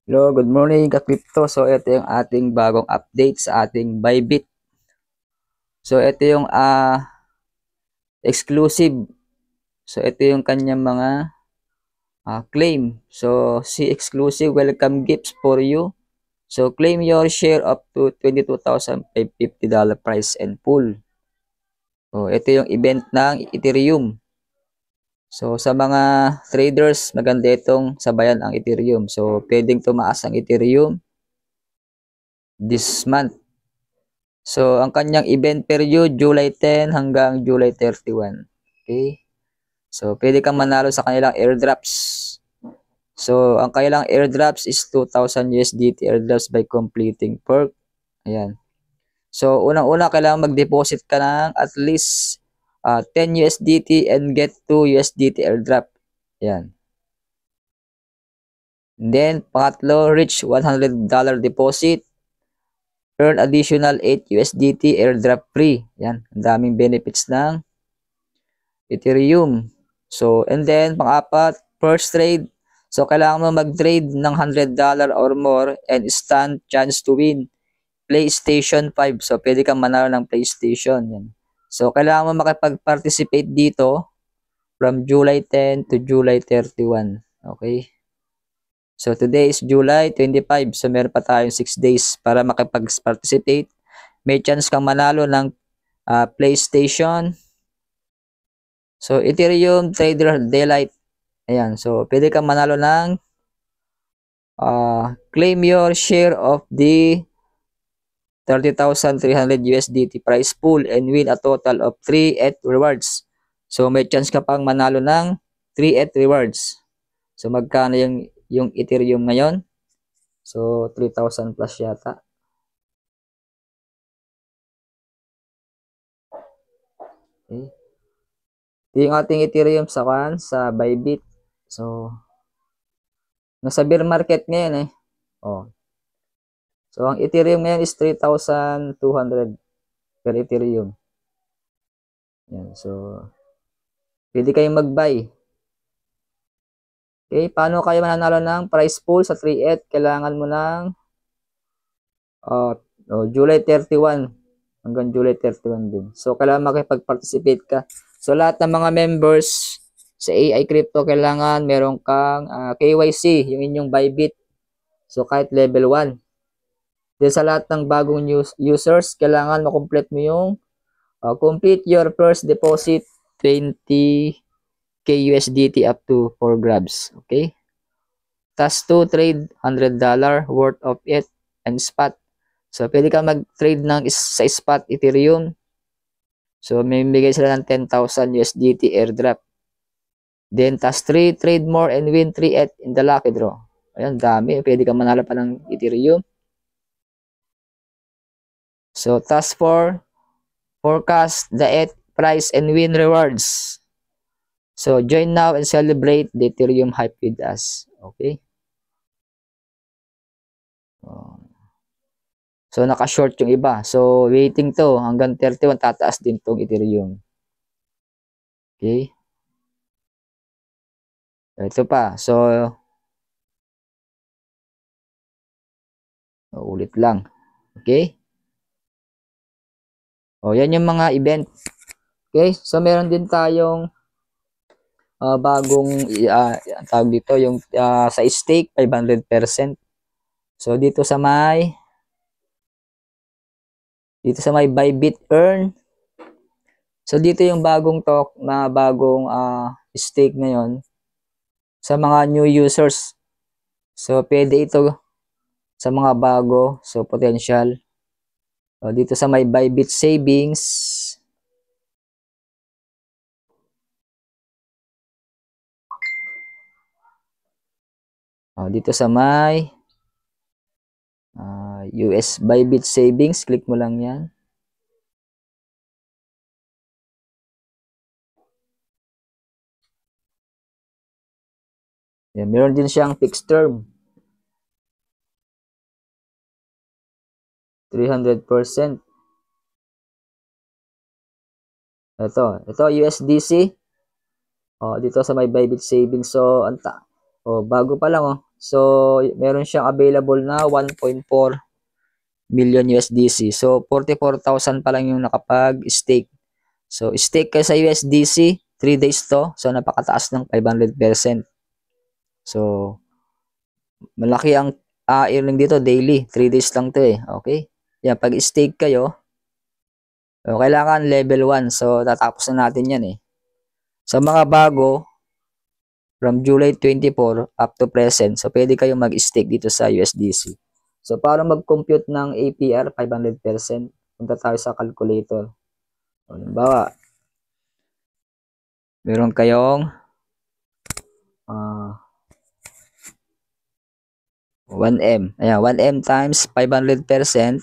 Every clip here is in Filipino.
Hello, good morning ka-crypto. So ito yung ating bagong update sa ating Bybit. So ito yung exclusive. So ito yung kanyang mga claim. So si exclusive welcome gifts for you. So claim your share up to $22,550 price and full. So ito yung event ng Ethereum. So sa mga traders, maganda itong sabayan ang Ethereum. So pwedeng tumaas ang Ethereum this month. So, ang kanyang event period, July 10 hanggang July 31. Okay? So, pwede kang manalo sa kanilang airdrops. So, ang kanilang airdrops is 2,000 USDT airdrops by completing perk. Ayan. So, unang-una, kailangan mag-deposit ka ng at least 10 USDT and get 2 USDT airdrop. Ayan. And then, pangatlo, reach $100 deposit. Earn additional 8 USDT airdrop free. Yan, ang daming benefits ng Ethereum. So, and then, pang-apat, first trade. So, kailangan mo mag-trade ng $100 or more and stand chance to win PlayStation 5. So, pwede kang manalo ng PlayStation. Yan. So, kailangan mo makipag-participate dito from July 10 to July 31. Okay? So, today is July 25. So, meron pa tayong 6 days para makipag-participate. May chance kang manalo ng PlayStation. So, Ethereum Trader Daylight. Ayan. So, pwede kang manalo ng claim your share of the 30,300 USDT prize pool and win a total of 3 ETH rewards. So, may chance ka pang manalo ng 3 ETH rewards. So, magkano yung Ethereum ngayon? So, 3,000 plus yata. Okay. Ito yung ating Ethereum sa Bybit. So, nasa bear market ngayon eh. Oh. So, ang Ethereum ngayon is 3,200 per Ethereum. Yan. So, pwede kayong mag-buy. Okay, paano kayo mananalo ng prize pool sa 3ETH? Kailangan mo ng July 31 hanggang July 31 din. So, kailangan makipag-participate ka. So, lahat ng mga members sa AI Crypto, kailangan meron kang KYC, yung inyong Bybit. So, kahit level 1. Then, sa lahat ng bagong users, kailangan makomplete mo yung complete your first deposit 20K USDT up to 4 grabs. Okay? Tas to trade $100 worth of it and spot. So, pwede ka mag-trade sa spot Ethereum. So, may bigay sila ng 10,000 USDT airdrop. Then, tas 3 trade more and win 3 ETH in the lucky draw. Ayan, dami. Pwede ka manalo pa ng Ethereum. So, task 4, forecast the ETH price and win rewards. So, join now and celebrate the Ethereum hype with us. Okay? So, naka-short yung iba. So, waiting to. Hanggang 31, tataas din tong Ethereum. Okay? Ito pa. So, ulit lang. Okay? O, yan yung mga event. Okay? So, meron din tayong bagong tawag dito, yung sa stake, 500%. So, dito sa may Bybit Earn. So, dito yung bagong stake ngayon sa mga new users. So, pwede ito sa mga bago. So, potential. So, dito sa may Bybit Savings. Dito sa may US Bybit Savings. Click mo lang yan. Yan, meron din siyang fixed term. 300%. Ito USDC. Dito sa may Bybit Savings. So, bago pa lang So, meron siyang available na 1.4 million USDC. So, 44,000 pa lang yung nakapag-stake. So, stake ka sa USDC, 3 days to. So, napakataas ng 500%. So, malaki ang earning dito daily. 3 days lang to eh. Okay? Yan, pag stake kayo, kailangan level 1. So, tatapos na natin yan eh. Sa mga bago, from July 24 up to present, so pwede kayong mag-stake dito sa USDC. So, para mag-compute ng APR, 500%, punta tayo sa calculator. Halimbawa, meron kayong 1M. Ayan, 1M times 500%.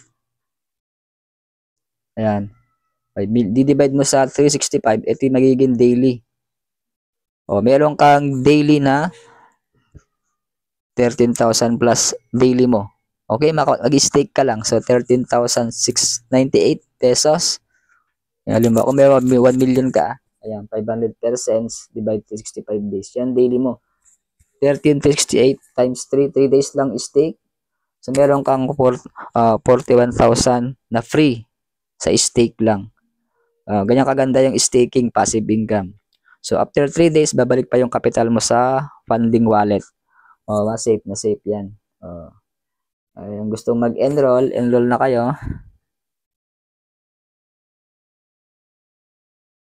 Ayan. Di-divide mo sa 365, ito yung magiging daily. O, meron kang daily na 13,000 plus daily mo. Okay, mag-stake ka lang. So, 13,698 pesos. Halimbawa, kung may 1 million ka, ayan, 500% divide 365 days. Yan, daily mo. 13,368 times 3 days lang stake. So, meron kang 41,000 na free sa stake lang. Ganyan kaganda yung staking passive income. So, after 3 days, babalik pa yung capital mo sa funding wallet. Safe na safe yan. Yung gustong mag-enroll, enroll na kayo.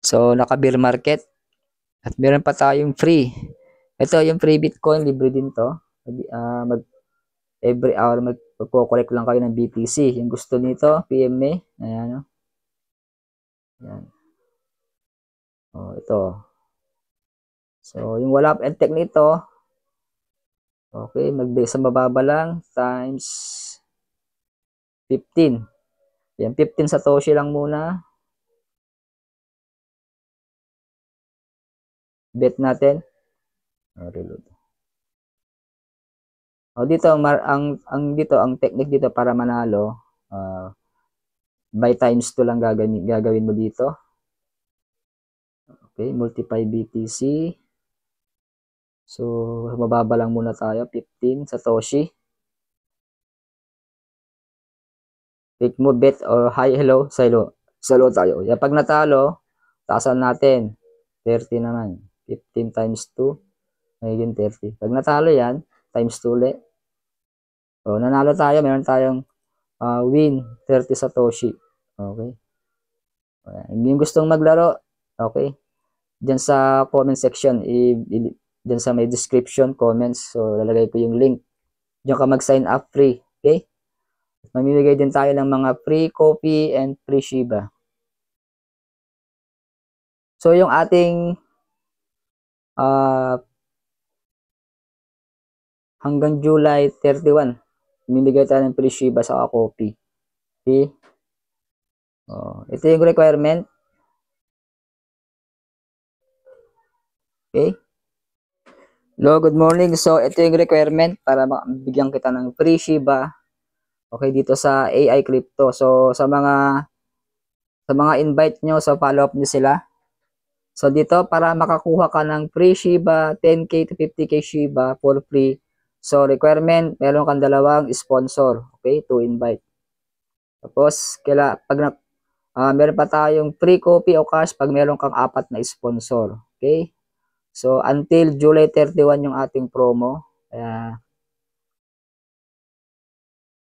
So, naka-bear market. At meron pa tayong free. Ito yung free Bitcoin, libre din to. Every hour magpo-collect lang kayo ng BTC. Yung gusto nito, PM me. Ayan, no? Ayan. Ito. So, yung wala and tech nito, okay, sa mababa lang times 15. Yan, 15 Satoshi lang muna. Bet natin. Reload. Dito ang technique dito para manalo, by times 2 lang gagawin mo dito. Okay, multiply BTC. So, mababa lang muna tayo, 15 Satoshi. Click mo bet or hi, hello, salo tayo. Yan, pag natalo, taasan natin, 30 naman. 15 times 2, magiging 30. Pag natalo yan, times 2 ulit. So, nanalo tayo, meron tayong win, 30 Satoshi. Okay. Yung gustong maglaro, okay. Diyan sa comment section, diyan sa may description, comments, so lalagay ko yung link. Diyan ka mag-sign up free, okay? Mamimigay din tayo ng mga free copy and free Shiba. So yung ating hanggang July 31, mamimigay tayo ng free Shiba sa copy. Okay? Ito yung requirement. Okay? Hello, good morning. So, ito yung requirement para bigyan kita ng free Shiba. Okay, dito sa AI Crypto. So, sa mga invite nyo, so follow up nyo sila. So, dito, para makakuha ka ng free Shiba, 10K to 50K Shiba for free. So, requirement, meron kang dalawang sponsor. Okay, to invite. Tapos, meron pa tayong free copy o cash pag meron kang 4 na sponsor. Okay? So, until July 31 yung ating promo.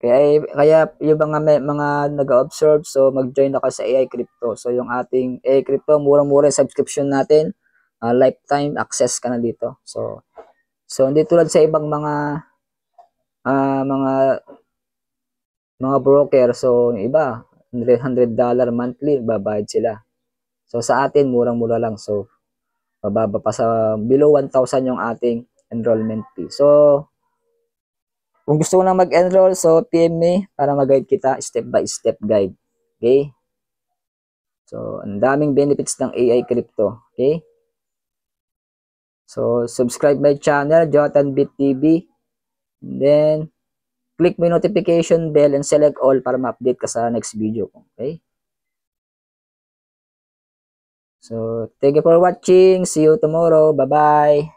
Kaya yung mga nag-observe, so mag-join na ka sa AI Crypto. So, yung ating AI Crypto, murang-mura yung subscription natin. Lifetime access ka na dito. So hindi tulad sa ibang mga broker. So, yung iba, $100 monthly, babayad sila. So, sa atin, murang-mura lang. So, bababa pa sa below 1,000 yung ating enrollment fee. So, kung gusto mo na mag-enroll, so PM me para mag-guide kita step by step guide. Okay? So, ang daming benefits ng AI Crypto. Okay? So, subscribe my channel, JotanBit TV. And then, click mo yung notification bell and select all para ma-update ka sa next video. Okay? So, thank you for watching. See you tomorrow. Bye-bye.